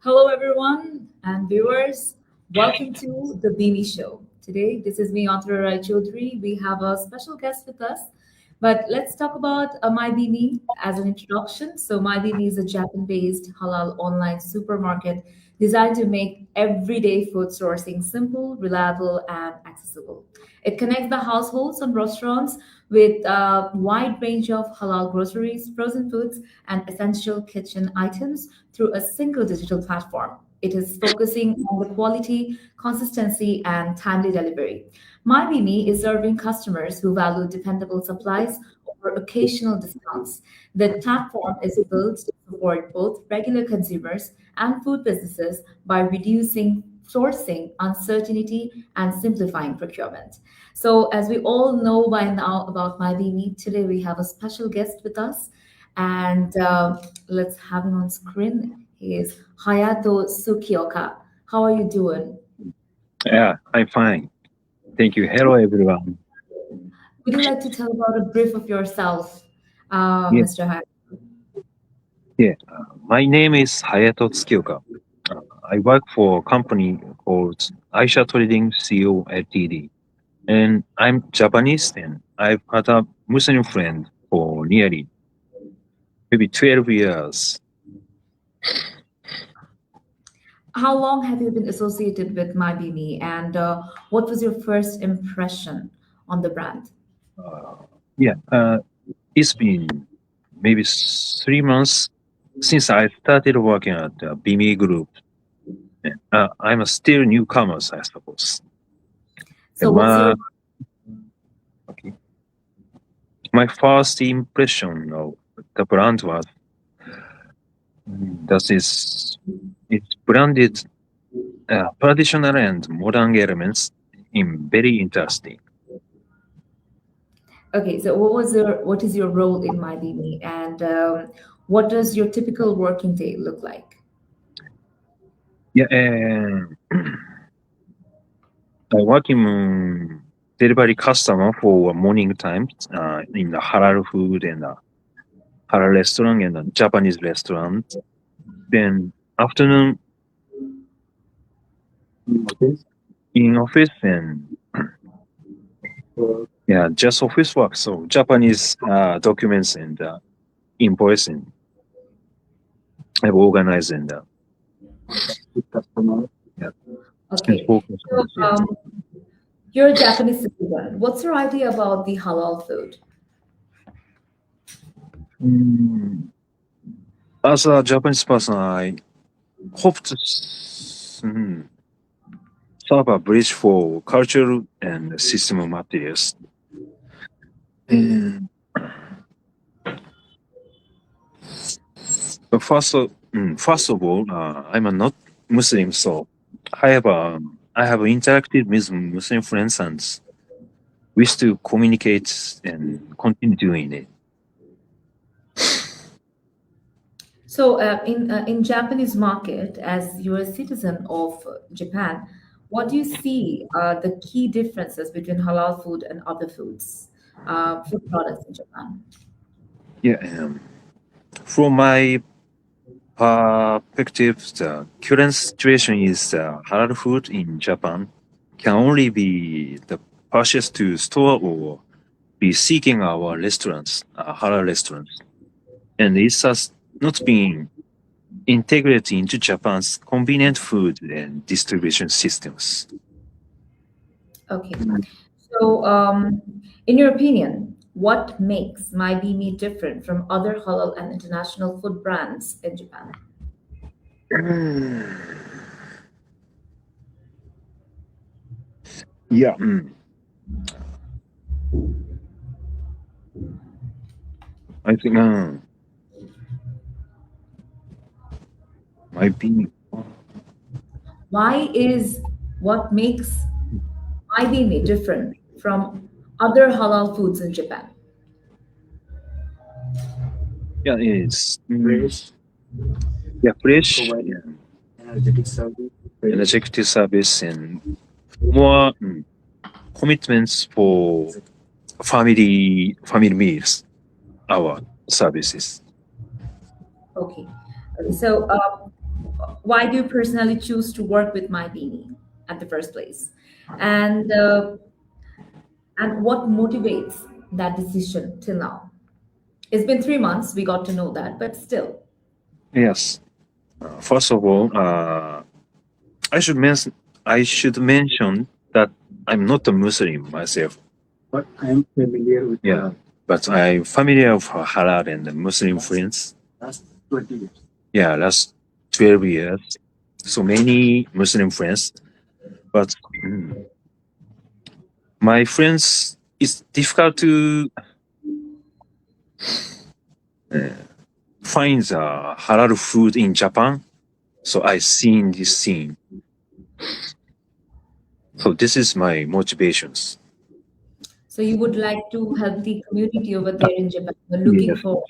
Hello, everyone and viewers. Welcome to the Beanie Show. Today, this is me, Antara Rai Chaudhary. We have a special guest with us, but let's talk about My Beanie as an introduction. So, My Beanie is a Japan-based halal online supermarket designed to make everyday food sourcing simple, reliable, and accessible. It connects the households and restaurants with a wide range of halal groceries, frozen foods, and essential kitchen items through a single digital platform. It is focusing on the quality, consistency, and timely delivery. MyBeanie is serving customers who value dependable supplies over occasional discounts. The platform is built to support both regular consumers and food businesses by reducing sourcing uncertainty and simplifying procurement. So, as we all know by now about MyBeanie, today we have a special guest with us, and let's have him on screen. He is Hayato Sukioka. How are you doing? Yeah, I'm fine. Thank you. Hello, everyone. Would you like to tell about a brief of yourself, Yeah, Mr. Hayato? yeah. My name is Hayato Tsukioka. I work for a company called Aisha Trading Co. Ltd. And I'm Japanese, and I've had a Muslim friend for nearly maybe 12 years. How long have you been associated with MyBeanie, and what was your first impression on the brand? Uh, yeah, it's been maybe 3 months since I started working at the BME Group. I'm a still newcomer, I suppose. So, what's your Okay. My first impression of the brand was that it's branded traditional and modern elements in very interesting. okay? So, what is your role in MyBeanie, and what does your typical working day look like? Yeah, and I work in delivery customer for morning times in the halal food and halal restaurant and a Japanese restaurant. Then afternoon in office and yeah, just office work. So Japanese documents and invoicing I've organized and yeah, and Okay. focus on So, this. Yes. you're a Japanese citizen. What's your idea about the halal food? Mm, as a Japanese person, I hope to serve a bridge for cultural and system materials. And first of all, I'm a not Muslim, so I have interacted with Muslim friends and wish to communicate and continue doing it. So, in Japanese market, as you're a citizen of Japan, what do you see the key differences between halal food and other foods, food products in Japan? Yeah, from my perspective, the current situation is halal food in Japan can only be the purchased to store or be seeking our restaurants, halal restaurants, and it has not been integrated into Japan's convenient food and distribution systems. Okay. So, in your opinion, what makes MyBeanie different from other halal and international food brands in Japan? Yeah, I think might be. Why is what makes MyBeanie different from other halal foods in Japan? Yeah, it's yeah fresh, yeah, energetic service, and more commitments for family meals. Our services. Okay. Okay. So, why do you personally choose to work with my beanie at the first place? And what motivates that decision till now? It's been 3 months, we got to know that, but still. Yes. First of all, I should mention I should mention that I'm not a Muslim myself. But I'm familiar with yeah. But I'm familiar with halal and the Muslim friends. Last 20 years. Yeah, last 12 years. So many Muslim friends. But my friends, it's difficult to find halal food in Japan. So I seen this scene. So this is my motivations. So you would like to help the community over there in Japan. You're looking Yes. for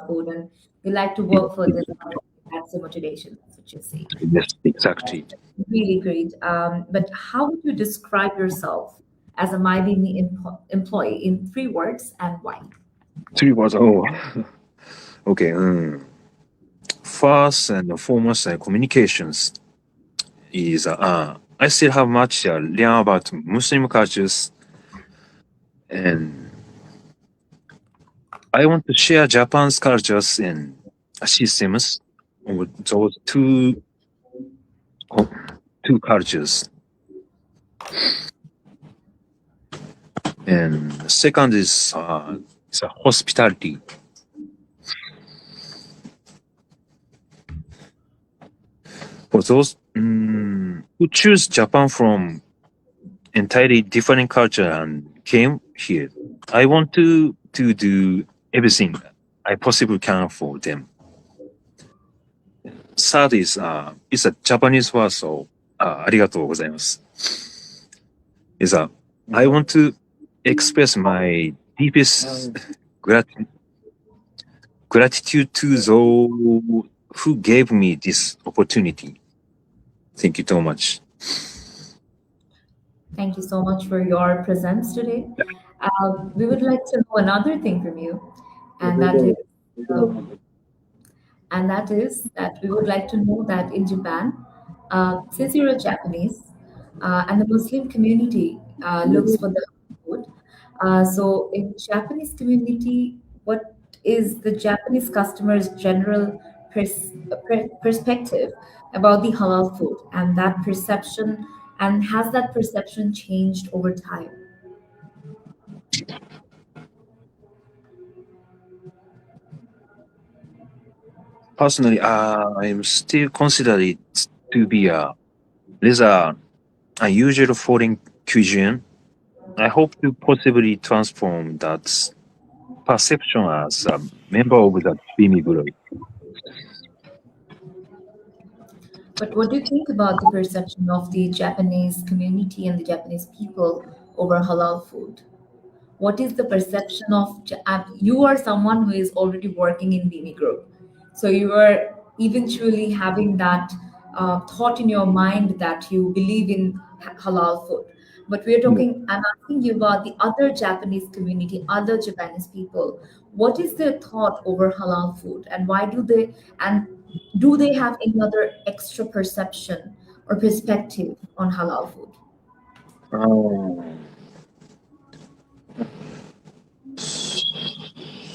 food and you like to Yes, work for them. That's the motivation. That's what you say. yes, exactly. Really great. But how would you describe yourself as a MyBeMe employee in 3 words and why? Three words. Oh, okay. First and foremost, communications is I still have much to learn about Muslim cultures, and I want to share Japan's cultures and systems with those co- two cultures. And second is hospitality. For those who choose Japan from entirely different culture and came here, I want to do everything I possibly can for them. Third is a Japanese word, so ありがとうございます。Is I want to express my deepest gratitude to those who gave me this opportunity. Thank you so much. Thank you so much for your presence today. We would like to know another thing from you, and uh, that we would like to know that in Japan, since you're a Japanese, and the Muslim community looks for the food, so in Japanese community, what is the Japanese customers' general perspective about the halal food and that perception, and has that perception changed over time? Personally, I'm still consider it to be a rather unusual foreign cuisine. I hope to possibly transform that perception as a member of the Bimi group. But what do you think about the perception of the Japanese community and the Japanese people over halal food? What is the perception of you are someone who is already working in Bini Group, so you are eventually having that thought in your mind that you believe in halal food. But we're Yeah. talking, I'm asking you about the other Japanese community, other Japanese people. What is their thought over halal food, and why do they, and do they have any other extra perception or perspective on halal food? Oh,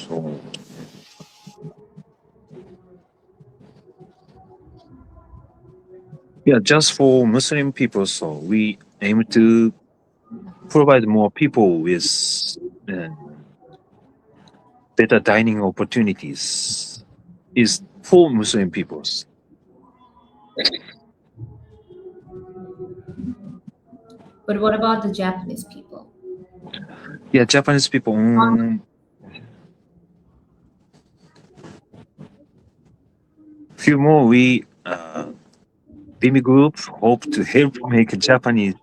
so yeah, just for Muslim people, so we aim to provide more people with uh, better dining opportunities. Is for Muslim peoples. But what about the Japanese people? Yeah, Japanese people. Few more we Bimi Group hope to help make Japanese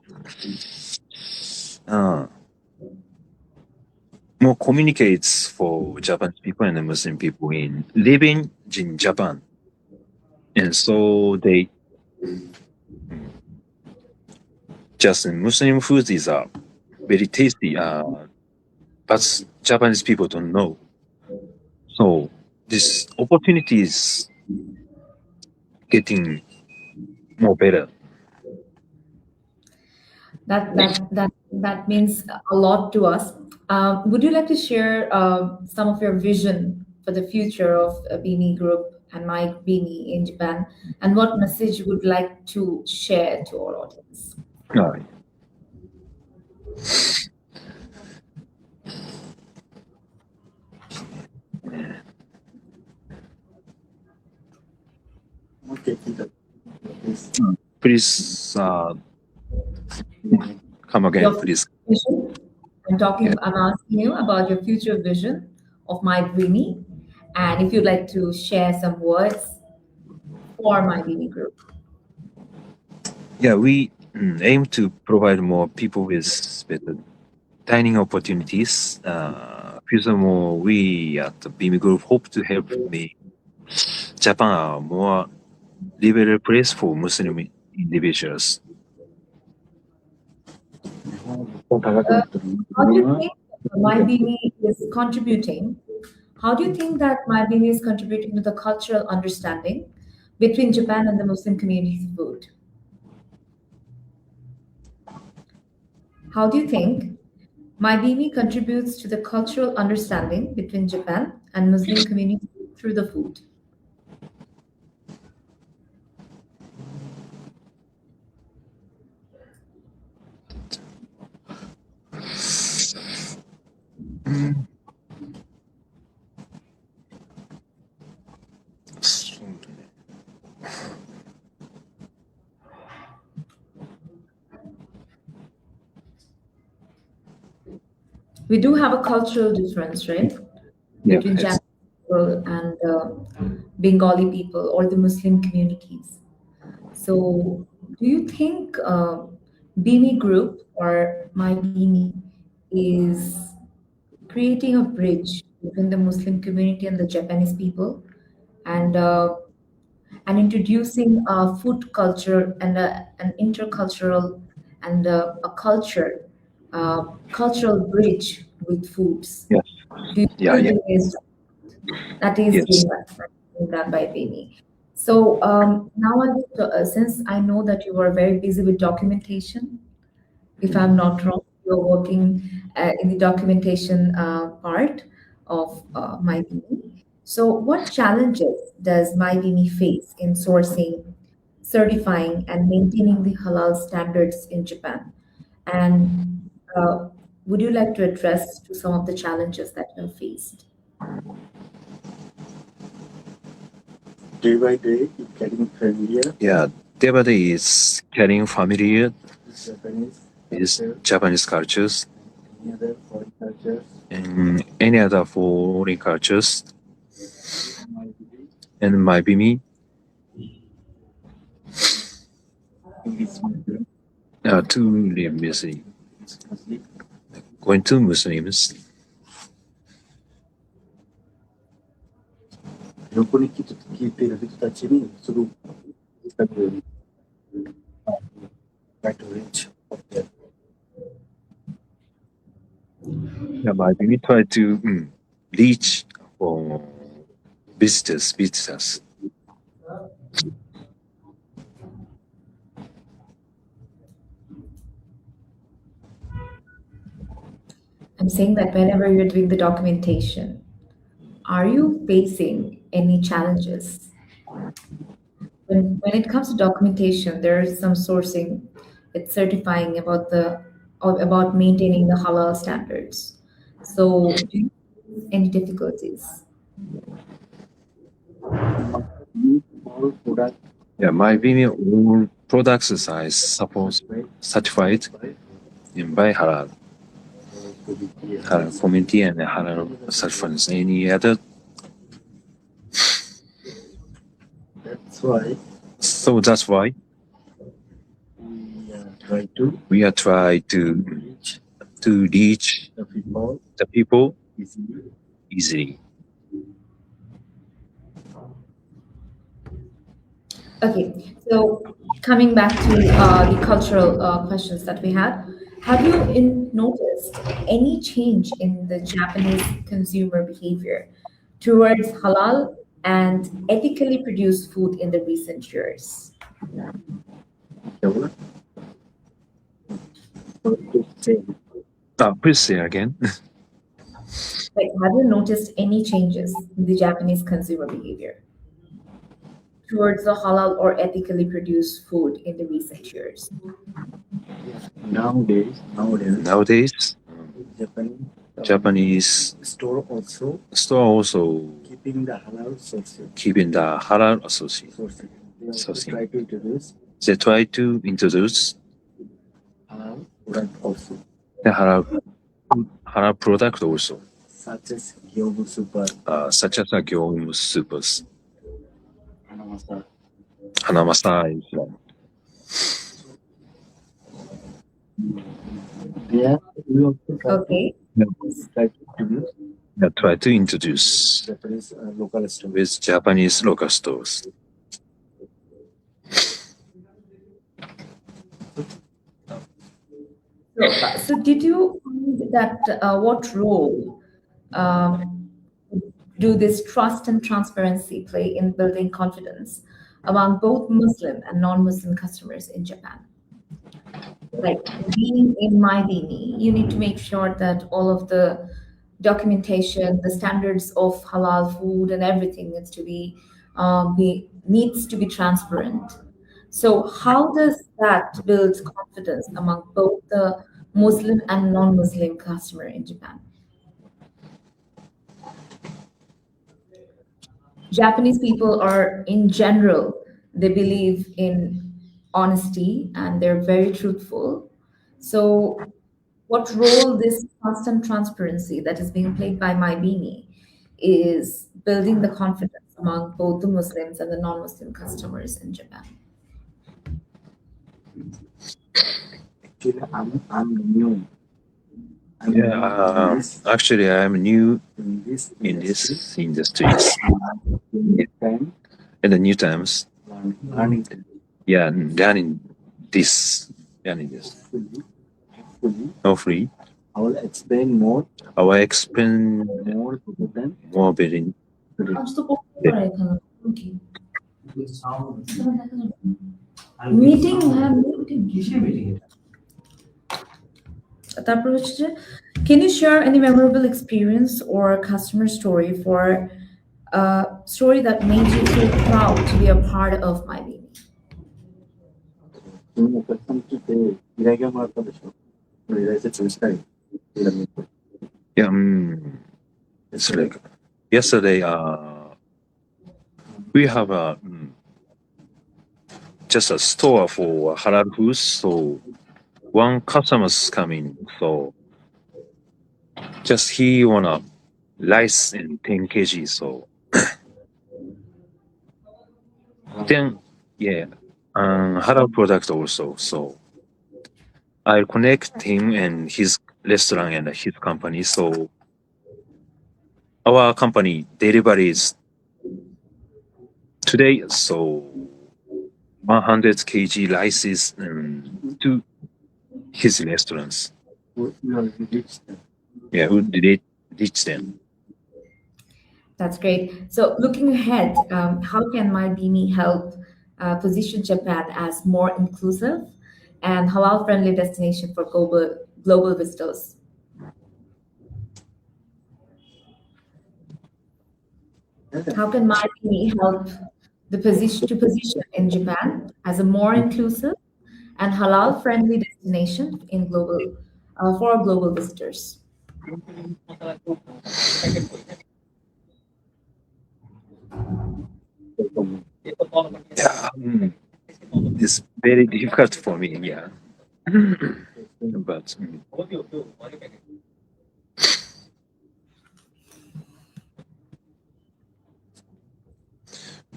uh, more communicates for Japanese people and Muslim people in living in Japan, and so they just Muslim food is very tasty, but Japanese people don't know. So this opportunity is getting. more better. That means a lot to us. Would you like to share some of your vision for the future of Beanie Group and My Beanie in Japan, and what message you would like to share to our audience? Uh, please come again, Your please. vision. I'm Yeah, talking. I'm asking you about your future vision of My Beanie, and if you'd like to share some words for My Beanie Group. yeah, we aim to provide more people with better dining opportunities. Furthermore, we at the BIMI Group hope to help make Japan a more liberal place for Muslim individuals. Uh, how do you think MyBeanie is contributing? How do you think that MyBeanie is contributing to the cultural understanding between Japan and the Muslim community's food? How do you think MyBeanie contributes to the cultural understanding between Japan and Muslim community through the food? We do have a cultural difference, right, Yeah, between yes. Japanese people and Bengali people or the Muslim communities. So, do you think Beanie Group or My Beanie is creating a bridge between the Muslim community and the Japanese people, and introducing a food culture and an intercultural and a cultural bridge with foods? Yes. Do Yeah, you yeah. think that is Yes. being done by Beanie? So now, since I know that you are very busy with documentation, if I'm not wrong, you're working in the documentation part of MyBeanie. So, what challenges does MyBeanie face in sourcing, certifying, and maintaining the halal standards in Japan? And uh, would you like to address to some of the challenges that you have faced? Yeah, Devade is getting familiar with Japanese cultures and any other foreign cultures, and maybe me to live Muslim, going to Muslims. Yeah, maybe we try to reach for visitors. I'm saying that whenever you're doing the documentation, are you facing any challenges? When it comes to documentation, there is some sourcing, it's certifying about the or about maintaining the halal standards. So, do you face any difficulties? Yeah, maybe all products are suppose certified by Halal community and Halal certified. Any other? So that's why we are trying to reach the people easily. Okay, so coming back to the cultural questions that we had, have you noticed any change in the Japanese consumer behavior towards halal and ethically produced food in the recent years? Please say again. Like, have you noticed any changes in the Japanese consumer behavior towards the halal or ethically produced food in the recent years? Nowadays, Japanese store also keeping the halal association. They try to introduce the halal product also, such as a Gyomu supers. Hanamasa is Okay. try to introduce with Japanese local stores. So did you find that what role um, do this trust and transparency play in building confidence among both Muslim and non-Muslim customers in Japan? Like being in my dini, you need to make sure that all of the documentation, the standards of halal food and everything needs to be transparent. So how does that build confidence among both the Muslim and non-Muslim customer in Japan? Japanese people are, in general, they believe in honesty and they're very truthful. So, what role this constant transparency that is being played by My Beanie is building the confidence among both the Muslims and the non-Muslim customers in Japan? Yeah, actually, I'm new in this industries. In the new times, yeah, learning this. Hopefully, I will explain more very. Meeting হ্যাঁ meeting তারপর হচ্ছে যে, can you share any memorable experience or customer story for a story that made you feel proud to be a part of My Baby? Yeah, it's like yesterday. We have a just a store for halal foods. So one customer's coming. So just he wanna rice in 10 kg. So then yeah, halal product also. So I connect him and his restaurant and his company. So our company deliveries today. So 100 kg rices to his restaurants. Yeah, who did it reach them? That's great. So, looking ahead, how can My Beanie help position Japan as more inclusive and halal-friendly destination for global visitors? How can My Beanie help position in Japan as a more inclusive and halal-friendly destination in global for global visitors? Yeah, it's very difficult for me. Yeah, but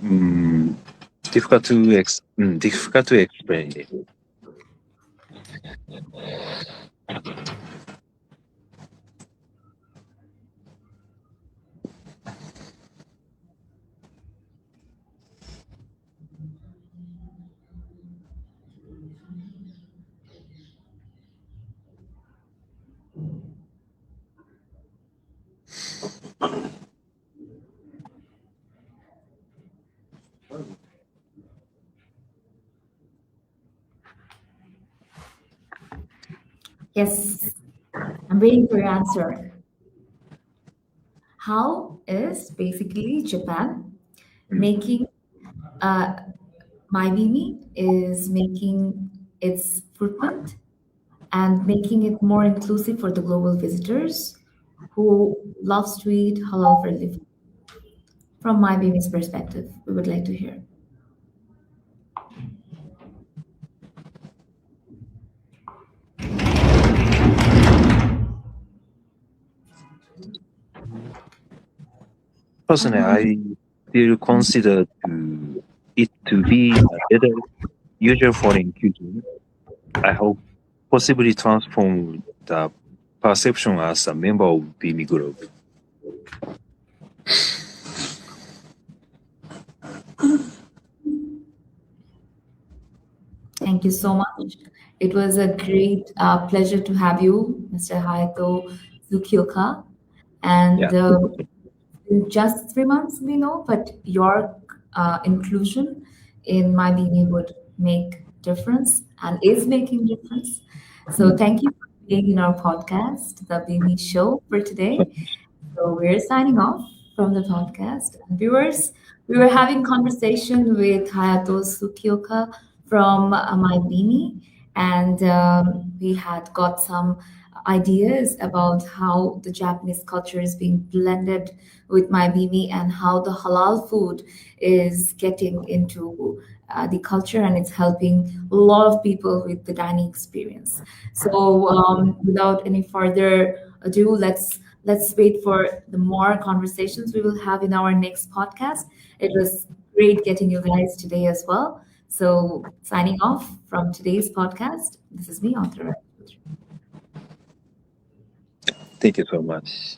mm, difficult to explain it. Yes, I'm waiting for your answer. How is basically Japan making uh, MyBeanie is making its footprint and making it more inclusive for the global visitors who loves to eat halal friendly food. From MyBeanie's perspective, we would like to hear. Personally, I still consider it to be a better usual foreign cuisine. I hope possibly transform the perception as a member of BB group. Thank you so much. It was a great pleasure to have you, Mr. Hayato Tsukioka. Yeah, And in just 3 months, we know, but your inclusion in my being would make difference and is making difference. So mm, thank you for being in our podcast, the Bimi Show for today. So we're signing off from the podcast. And viewers, we were having conversation with Hayato Sukioka from My Beanie, and we had got some ideas about how the Japanese culture is being blended with My Beanie and how the halal food is getting into the culture and it's helping a lot of people with the dining experience. So without any further ado, let's wait for the more conversations we will have in our next podcast. It was great getting you guys today as well. So signing off from today's podcast, this is me, Author. thank you so much.